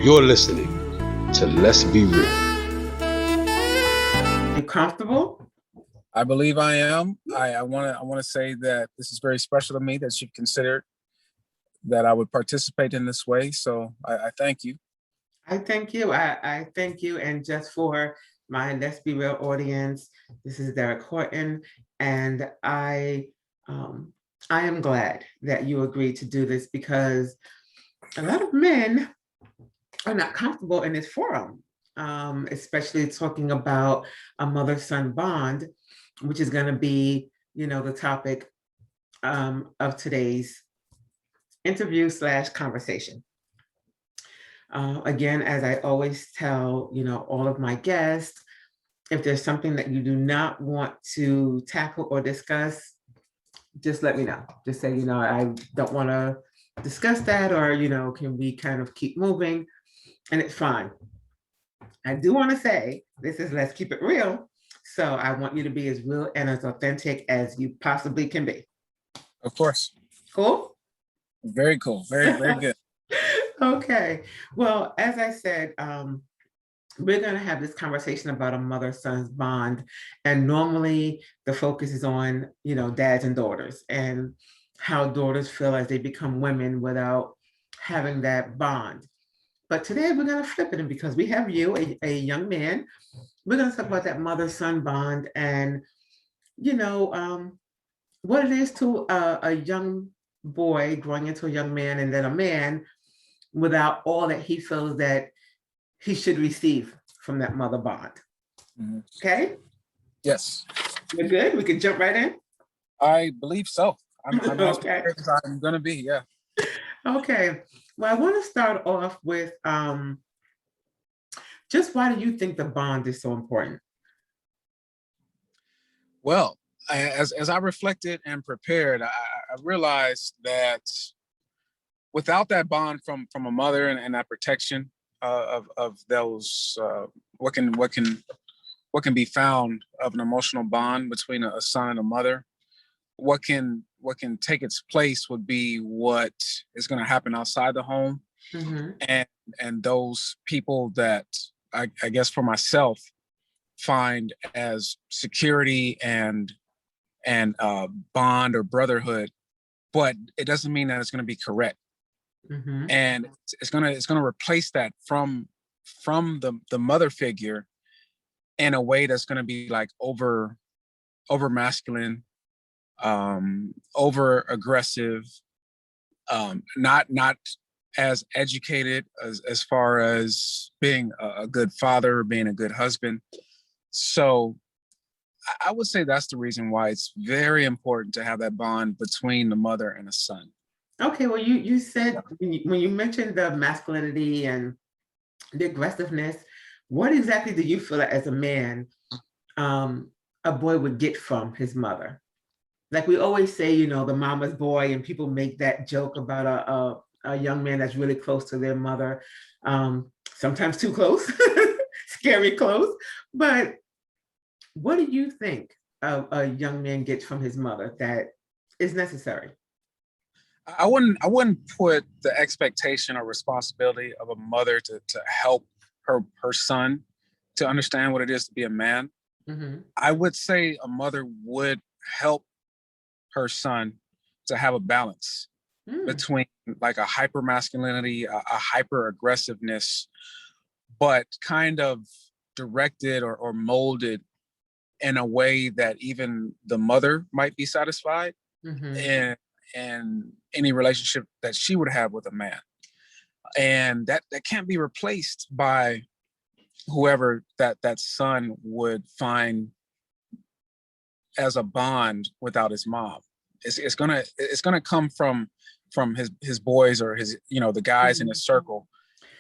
You're listening to Let's Be Real. You comfortable? I believe I am. I want to say that this is very special to me that you've considered that I would participate in this way. So I thank you. I thank you. I thank you. And just for my Let's Be Real audience, this is Derek Horton, and I am glad that you agreed to do this because a lot of men are not comfortable in this forum, especially talking about a mother-son bond, which is going to be, the topic of today's interview/conversation. Again, as I always tell, all of my guests, if there's something that you do not want to tackle or discuss, just let me know. Just say, I don't want to discuss that, or, can we kind of keep moving? And it's fine. I do want to say, this is Let's Keep It Real. So I want you to be as real and as authentic as you possibly can be. Of course. Cool? Very cool. Very, very good. Okay. Well, as I said, we're going to have this conversation about a mother-son's bond. And normally the focus is on, dads and daughters and how daughters feel as they become women without having that bond. But today we're going to flip it. And because we have you, a young man, we're going to talk about that mother-son bond and, what it is to a young boy growing into a young man and then a man without all that he feels that he should receive from that mother bond. Mm-hmm. Okay? Yes. You're good? We can jump right in? I believe so. I'm okay. I'm going to be, yeah. Okay. Well, I want to start off with just why do you think the bond is so important? Well, as I reflected and prepared, I realized that without that bond from a mother and that protection of those what can be found of an emotional bond between a son and a mother, what can take its place would be what is going to happen outside the home. Mm-hmm. and those people that I guess for myself find as security and bond or brotherhood, but it doesn't mean that it's going to be correct. Mm-hmm. And it's going to replace that from the mother figure in a way that's going to be like over masculine, over aggressive, not as educated as far as being a good father or being a good husband. So I would say that's the reason why it's very important to have that bond between the mother and the son. Okay, well, you said when you mentioned the masculinity and the aggressiveness, what exactly do you feel like as a man a boy would get from his mother? Like we always say, the mama's boy, and people make that joke about a young man that's really close to their mother, sometimes too close, scary close. But what do you think a young man gets from his mother that is necessary? I wouldn't put the expectation or responsibility of a mother to help her son to understand what it is to be a man. Mm-hmm. I would say a mother would help her son to have a balance between like a hyper masculinity, a hyper aggressiveness, but kind of directed or molded in a way that even the mother might be satisfied. Mm-hmm. and any relationship that she would have with a man. And that can't be replaced by whoever that son would find as a bond without his mom. It's gonna come from his boys or his, the guys mm-hmm. in his circle.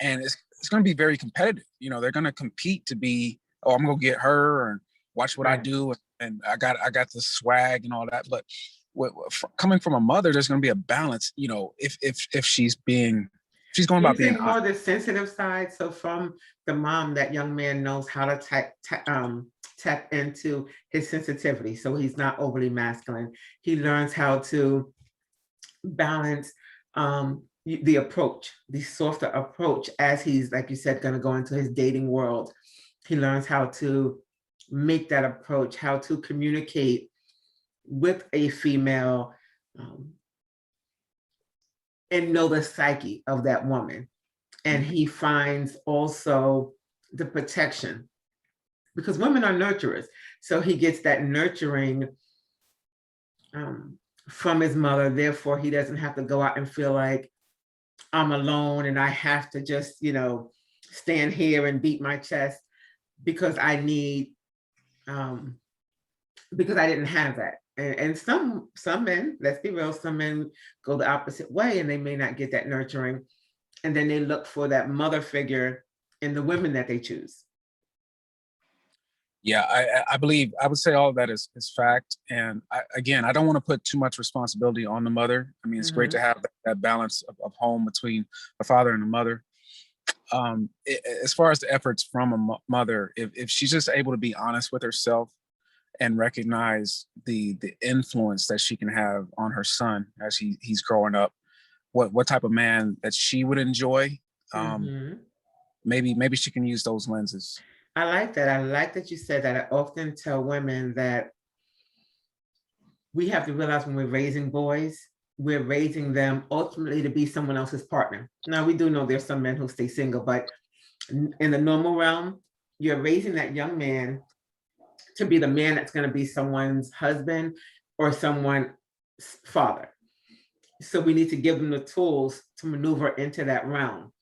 And it's gonna be very competitive. They're gonna compete to be, oh, I'm gonna get her and watch what right. I do. And I got the swag and all that. But coming from a mother, there's going to be a balance, if she's going about being more the sensitive side. So from the mom, that young man knows how to tap into his sensitivity. So he's not overly masculine. He learns how to balance, the approach, the softer approach, as he's, like you said, going to go into his dating world. He learns how to make that approach, how to communicate with a female, and know the psyche of that woman. And he finds also the protection, because women are nurturers. So he gets that nurturing from his mother. Therefore, he doesn't have to go out and feel like I'm alone and I have to just, stand here and beat my chest because I need, because I didn't have that. And some men, let's be real, some men go the opposite way and they may not get that nurturing. And then they look for that mother figure in the women that they choose. Yeah, I believe, I would say all of that is fact. And I don't want to put too much responsibility on the mother. I mean, it's great to have that balance of home between a father and a mother. As far as the efforts from a mother, if she's just able to be honest with herself and recognize the influence that she can have on her son as he's growing up, what type of man that she would enjoy, maybe she can use those lenses. I like that. I like that you said that. I often tell women that we have to realize when we're raising boys, we're raising them ultimately to be someone else's partner. Now, we do know there's some men who stay single, but in the normal realm, you're raising that young man to be the man that's going to be someone's husband or someone's father. So we need to give them the tools to maneuver into that realm.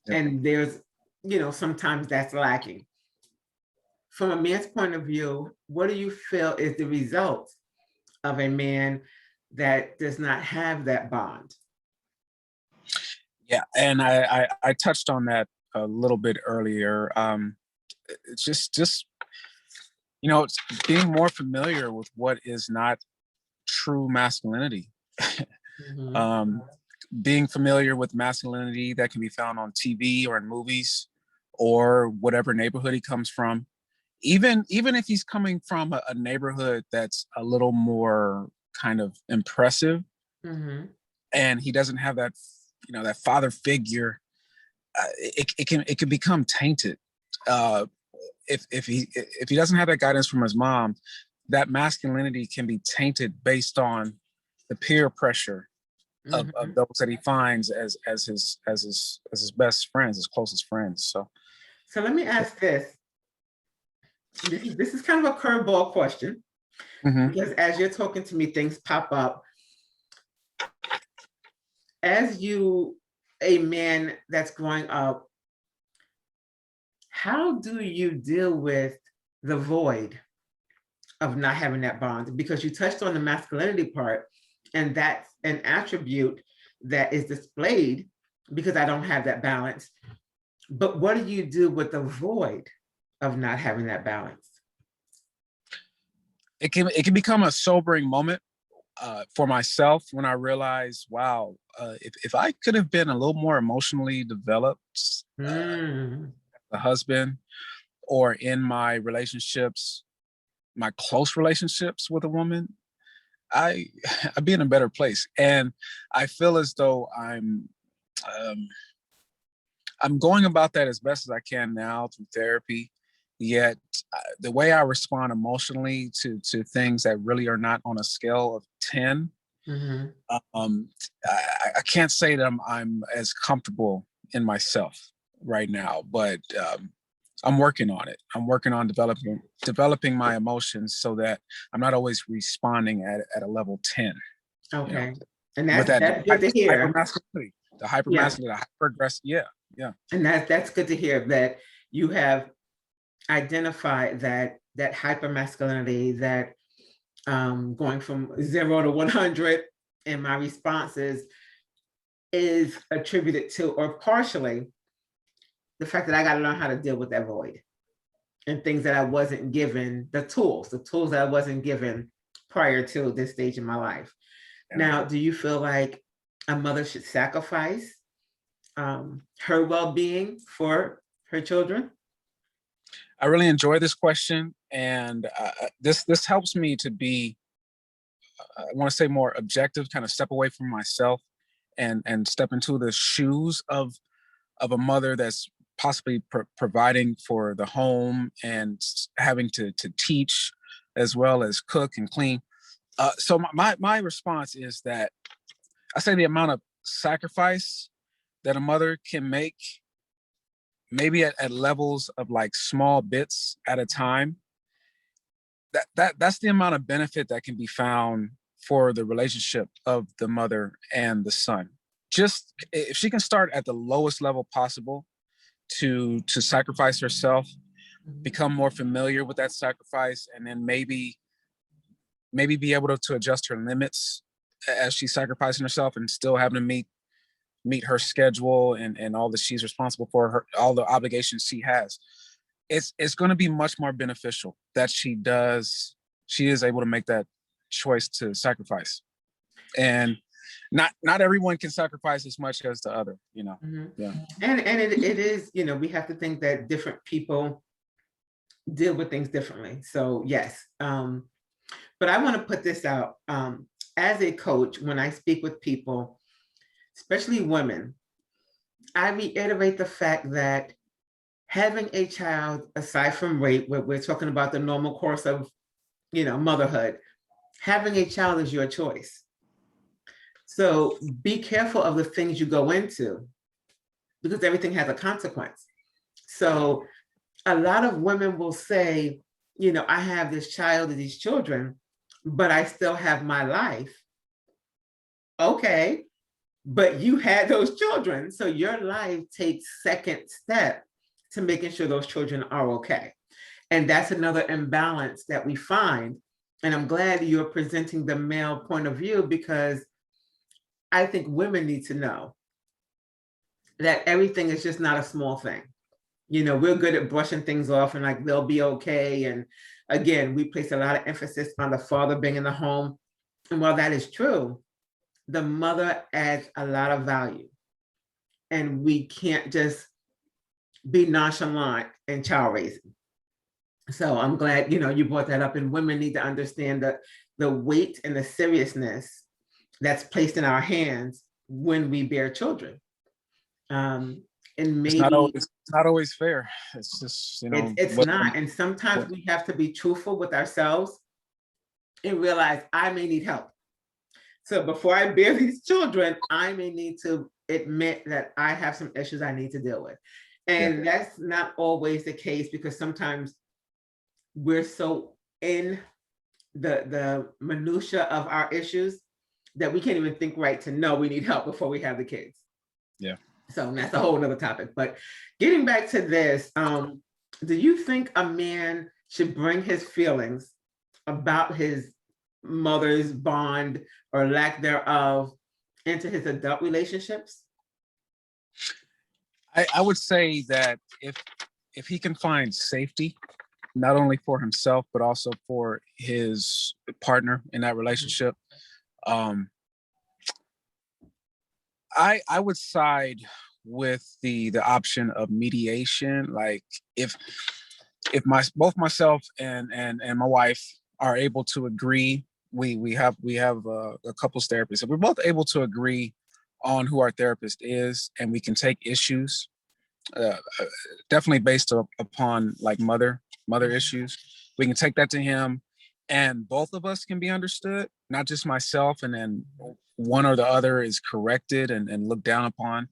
Yep. And there's, sometimes that's lacking. From a man's point of view, what do you feel is the result of a man that does not have that bond? Yeah, and I touched on that a little bit earlier. It's just it's being more familiar with what is not true masculinity. Being familiar with masculinity that can be found on TV or in movies or whatever neighborhood he comes from. Even if he's coming from a neighborhood that's a little more kind of impressive, and he doesn't have that, that father figure, it can become tainted. If he doesn't have that guidance from his mom, that masculinity can be tainted based on the peer pressure of those that he finds as his best friends, his closest friends. So let me ask this. This is kind of a curveball question, because as you're talking to me, things pop up. As a man that's growing up, how do you deal with the void of not having that bond? Because you touched on the masculinity part, and that's an attribute that is displayed because I don't have that balance. But what do you do with the void of not having that balance? It can become a sobering moment for myself when I realize, wow, if I could have been a little more emotionally developed, a husband, or in my relationships, my close relationships with a woman, I'd be in a better place. And I feel as though I'm going about that as best as I can now through therapy. Yet the way I respond emotionally to things that really are not on a scale of 10, I can't say that I'm as comfortable in myself right now, but I'm working on it. I'm working on developing my emotions so that I'm not always responding at a level 10. Okay. And that's good to hear. The hypermasculinity, the hyper-aggressive, yeah. And that's good to hear that you have identified that hypermasculinity, that going from 0 to 100 in my responses is attributed to, or partially, the fact that I got to learn how to deal with that void and things that I wasn't given, the tools that I wasn't given prior to this stage in my life. Yeah. Now, do you feel like a mother should sacrifice her well-being for her children? I really enjoy this question, and this helps me to be, I want to say, more objective, kind of step away from myself and step into the shoes of a mother that's possibly providing for the home and having to teach as well as cook and clean. So my response is that I say the amount of sacrifice that a mother can make, maybe at levels of like small bits at a time, that's the amount of benefit that can be found for the relationship of the mother and the son. Just if she can start at the lowest level possible to sacrifice herself, become more familiar with that sacrifice, and then maybe be able to adjust her limits as she's sacrificing herself and still having to meet her schedule and all that she's responsible for, her all the obligations she has. It's going to be much more beneficial that she is able to make that choice to sacrifice. And not everyone can sacrifice as much as the other, you know. Yeah. And it is, you know, we have to think that different people deal with things differently. So yes. But I want to put this out. As a coach, when I speak with people, especially women, I reiterate the fact that having a child, aside from rape, where we're talking about the normal course of, you know, motherhood, having a child is your choice. So be careful of the things you go into, because everything has a consequence. So a lot of women will say, you know, I have this child or these children, but I still have my life. Okay, but you had those children. So your life takes second step to making sure those children are okay. And that's another imbalance that we find. And I'm glad you're presenting the male point of view, because I think women need to know that everything is just not a small thing. You know, we're good at brushing things off and like, they'll be okay. And again, we place a lot of emphasis on the father being in the home. And while that is true, the mother adds a lot of value. And we can't just be nonchalant in child raising. So I'm glad, you know, you brought that up, and women need to understand that the weight and the seriousness that's placed in our hands when we bear children. And maybe it's not always fair. It's just, you know, it's not. And sometimes we have to be truthful with ourselves and realize I may need help. So before I bear these children, I may need to admit that I have some issues I need to deal with. And that's not always the case, because sometimes we're so in the minutia of our issues that we can't even think right to know we need help before we have the kids. Yeah. So that's a whole nother topic. But getting back to this, do you think a man should bring his feelings about his mother's bond or lack thereof into his adult relationships? I would say that if he can find safety, not only for himself, but also for his partner in that relationship, I would side with the option of mediation. Like if both myself and my wife are able to agree, we have a couples therapist. If we're both able to agree on who our therapist is, and we can take issues, definitely based upon like mother issues, we can take that to him, and both of us can be understood, not just myself, and then one or the other is corrected and looked down upon.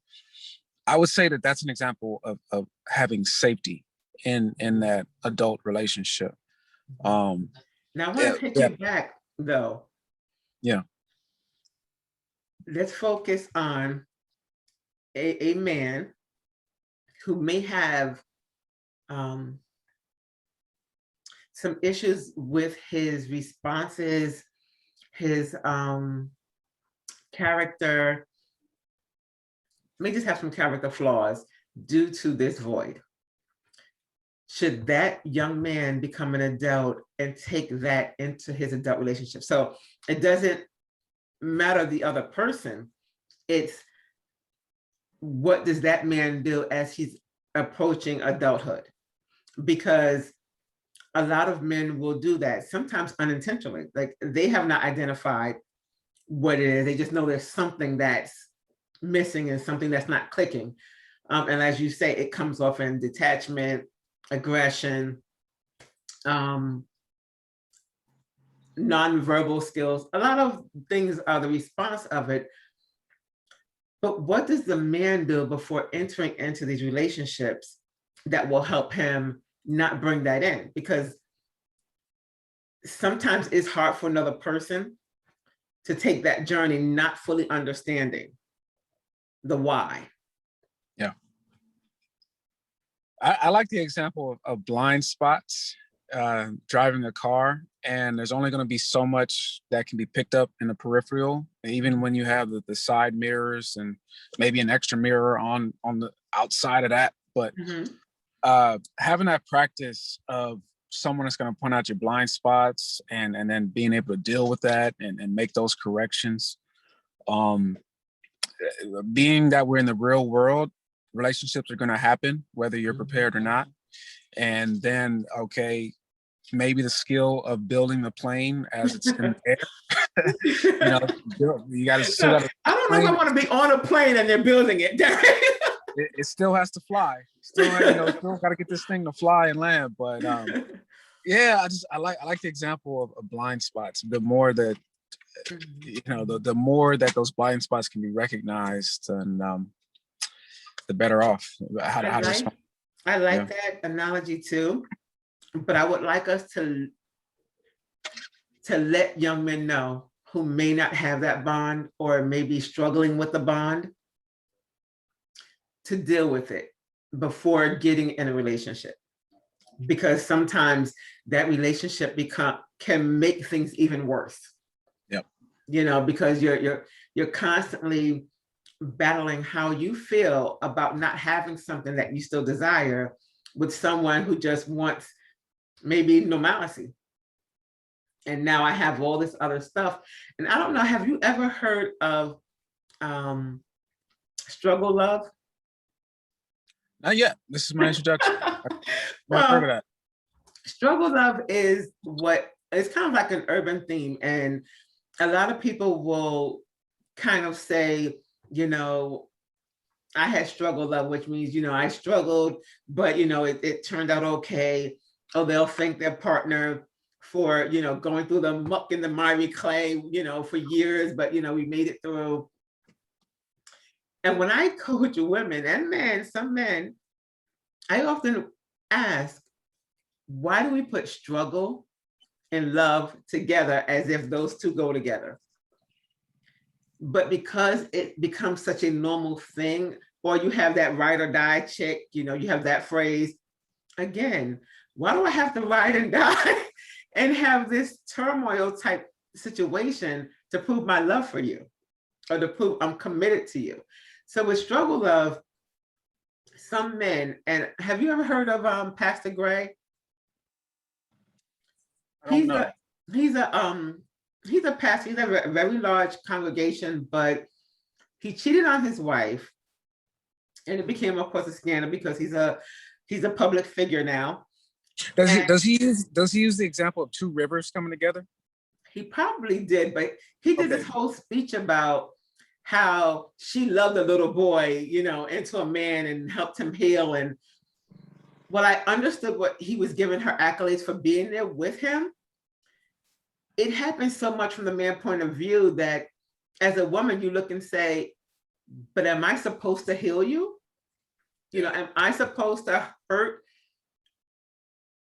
I would say that that's an example of having safety in that adult relationship. Now I want to take you back though. Yeah. Let's focus on a man who may have some issues with his responses, his character, may just have some character flaws due to this void. Should that young man become an adult and take that into his adult relationship? So it doesn't matter the other person, it's what does that man do as he's approaching adulthood? Because a lot of men will do that, sometimes unintentionally. Like they have not identified what it is. They just know there's something that's missing and something that's not clicking. And as you say, it comes off in detachment, aggression, nonverbal skills. A lot of things are the response of it. But what does the man do before entering into these relationships that will help him not bring that in? Because sometimes it's hard for another person to take that journey, not fully understanding the why. Yeah. I like the example of blind spots, driving a car, and there's only going to be so much that can be picked up in the peripheral, even when you have the side mirrors and maybe an extra mirror on the outside of that. But having that practice of someone that's going to point out your blind spots and then being able to deal with that and make those corrections. Being that we're in the real world, relationships are going to happen, whether you're prepared or not. And then, okay, maybe the skill of building the plane as it's in the air. You got to still got to. I don't know if I want to be on a plane and they're building it. It still has to fly. Still got to get this thing to fly and land. But yeah, I like the example of blind spots. The more that the more that those blind spots can be recognized, and the better off. I like that analogy too, but I would like us to let young men know who may not have that bond or may be struggling with the bond to deal with it before getting in a relationship, because sometimes that relationship can make things even worse. Yep. Because you're constantly battling how you feel about not having something that you still desire with someone who just wants maybe normalcy. And now I have all this other stuff. And I don't know, have you ever heard of struggle love? Not yet. This is my introduction. Well, heard of that. Struggle love is it's kind of like an urban theme. And a lot of people will kind of say, I had struggle love, which means, I struggled, but, it turned out okay. Or they'll thank their partner for, going through the muck and the miry clay, for years, but, we made it through. And when I coach women and men, some men, I often ask, why do we put struggle and love together as if those two go together? But because it becomes such a normal thing, or you have that ride or die chick, you have that phrase, again, why do I have to ride and die and have this turmoil type situation to prove my love for you or to prove I'm committed to you? So with struggle love, some men, and have you ever heard of Pastor Gray? He's a pastor. He's a very large congregation, but he cheated on his wife, and it became, of course, a scandal because he's a public figure now. Does he use the example of two rivers coming together? He probably did, but he did this whole speech about how she loved the little boy, into a man and helped him heal. And while I understood what he was giving her accolades for being there with him, it happens so much from the man point of view that as a woman, you look and say, but am I supposed to heal you? Am I supposed to hurt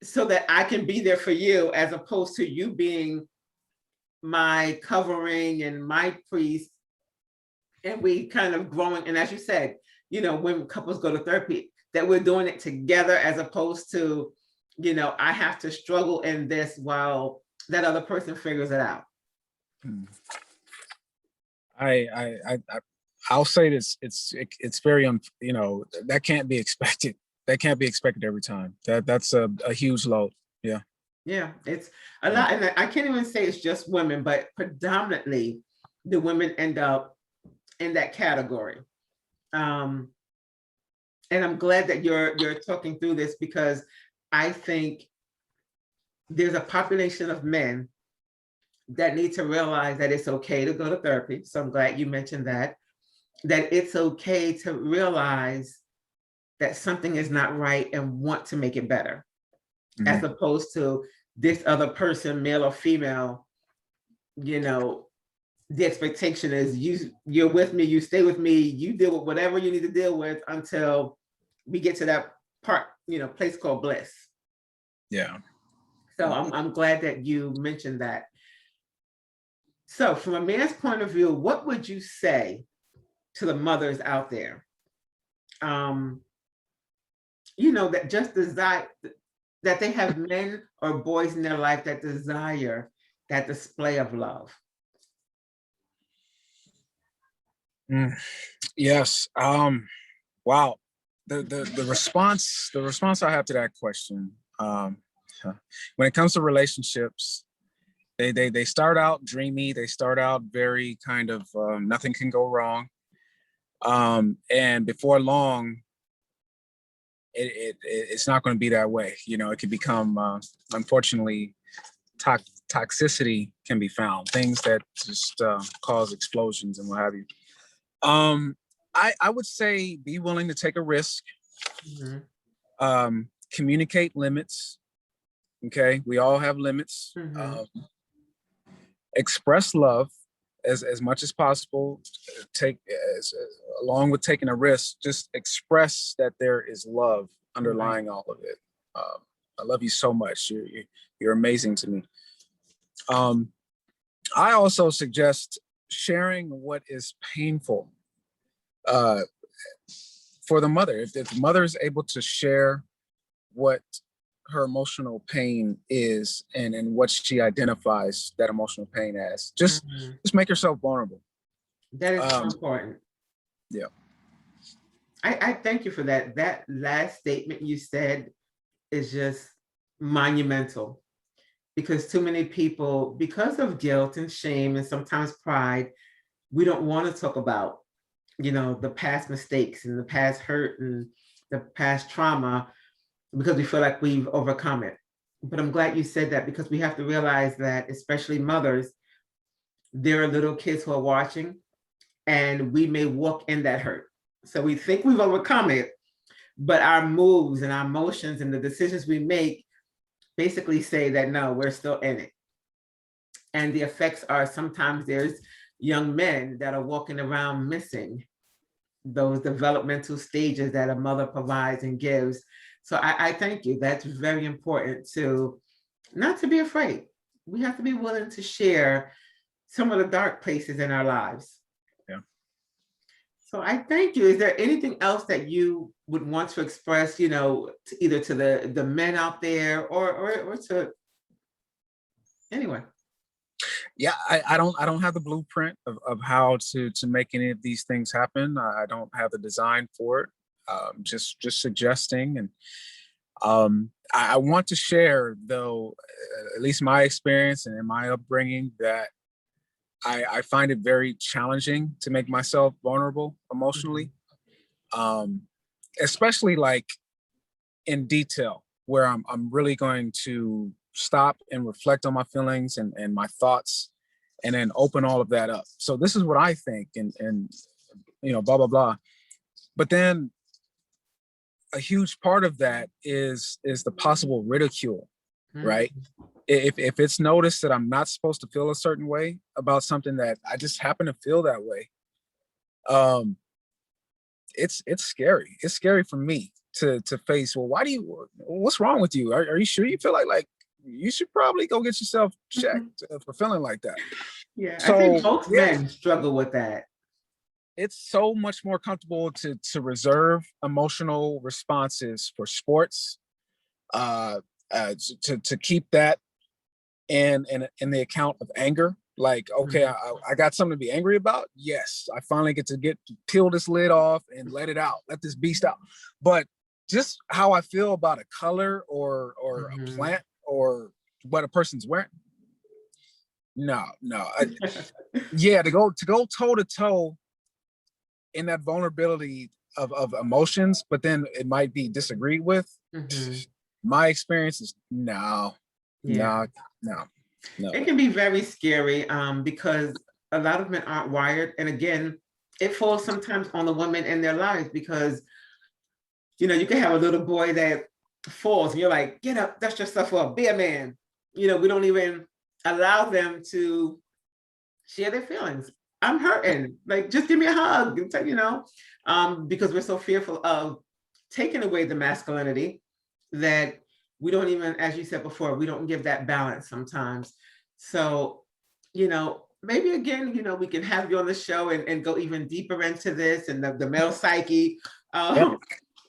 so that I can be there for you, as opposed to you being my covering and my priest? And we kind of growing, and as you said, when couples go to therapy, that we're doing it together, as opposed to, I have to struggle in this while that other person figures it out. I'll say this: it's very that can't be expected. That can't be expected every time. That's a huge load. Yeah. Yeah, it's a lot, and I can't even say it's just women, but predominantly the women end up in that category. And I'm glad that you're talking through this, because I think there's a population of men that need to realize that it's okay to go to therapy. So I'm glad you mentioned that. that it's okay to realize that something is not right and want to make it better, as opposed to this other person, male or female, you know, the expectation is you're with me, you stay with me, you deal with whatever you need to deal with until we get to that part, you know, place called bliss. Yeah. So I'm glad that you mentioned that. So from a man's point of view, what would you say to the mothers out there? You know, that just desire, that they have men or boys in their life that desire that display of love. Yes. Wow. The response I have to that question, when it comes to relationships, they start out dreamy. They start out very kind of nothing can go wrong, and before long, it's not going to be that way. You know, it can become, unfortunately, toxicity can be found. Things that just cause explosions and what have you. I would say be willing to take a risk. Communicate limits. Okay, we all have limits. Express love as much as possible. Along with taking a risk, just express that there is love underlying all of it. I love you so much. You're amazing to me. I also suggest sharing what is painful for the mother. If the mother is able to share what her emotional pain is and what she identifies that emotional pain as, just make yourself vulnerable. That is so important. Yeah. I thank you for that. That last statement you said is just monumental, because too many people, because of guilt and shame and sometimes pride, we don't want to talk about, you know, the past mistakes and the past hurt and the past trauma, because we feel like we've overcome it. But I'm glad you said that, because we have to realize that, especially mothers, there are little kids who are watching, and we may walk in that hurt. So we think we've overcome it, but our moves and our emotions and the decisions we make basically say that no, we're still in it. And the effects are, sometimes there's young men that are walking around missing those developmental stages that a mother provides and gives. So I thank you. That's very important, to not to be afraid. We have to be willing to share some of the dark places in our lives. Yeah. So I thank you. Is there anything else that you would want to express, you know, either to the men out there or to anyone? Yeah, I don't have the blueprint of how to make any of these things happen. I don't have the design for it. Just suggesting, and I want to share, though, at least my experience and in my upbringing, that I find it very challenging to make myself vulnerable emotionally, especially like in detail, where I'm really going to stop and reflect on my feelings and my thoughts, and then open all of that up. So this is what I think, and you know, blah blah blah. But then a huge part of that is the possible ridicule, right? If it's noticed that I'm not supposed to feel a certain way about something, that I just happen to feel that way, it's scary. It's scary for me to face. Well, what's wrong with you? Are you sure you feel like you should probably go get yourself checked for feeling like that? Yeah, so, I think most men struggle with that. It's so much more comfortable to reserve emotional responses for sports, to keep that in the account of anger. Like, okay, I got something to be angry about. Yes, I finally get to peel this lid off and let it out, let this beast out. But just how I feel about a color or a plant or what a person's wearing, no. Yeah, to go toe to toe in that vulnerability of emotions, but then it might be disagreed with. My experience is no. It can be very scary, because a lot of men aren't wired. And again, it falls sometimes on the women in their lives, because, you know, you can have a little boy that falls and you're like, get up, dust yourself up, be a man. You know, we don't even allow them to share their feelings. I'm hurting, like, just give me a hug, and you know, because we're so fearful of taking away the masculinity that we don't even, as you said before, we don't give that balance sometimes. So, you know, maybe again, you know, we can have you on the show and go even deeper into this and the male psyche. Yep.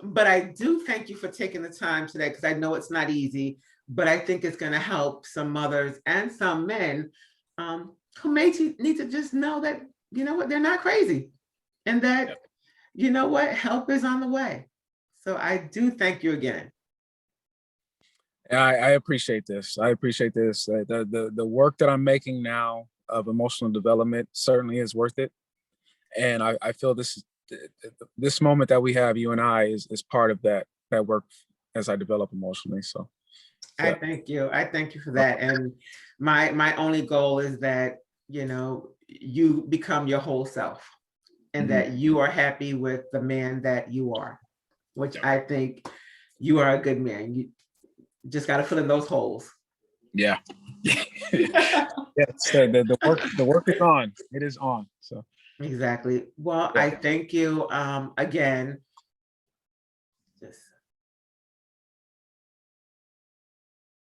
But I do thank you for taking the time today, because I know it's not easy, but I think it's going to help some mothers and some men who may need to just know that, you know what, they're not crazy, and that, Yep. you know what, help is on the way. So I do thank you again. I appreciate this. I appreciate this. The work that I'm making now of emotional development certainly is worth it. And I feel this moment that we have, you and I, is part of that work as I develop emotionally. So I thank you. I thank you for that. And my only goal is that, you know, you become your whole self, and that you are happy with the man that you are, which I think you are a good man. You just got to fill in those holes. Yeah. Yes, the work is on. It is on. So exactly. Well, I thank you again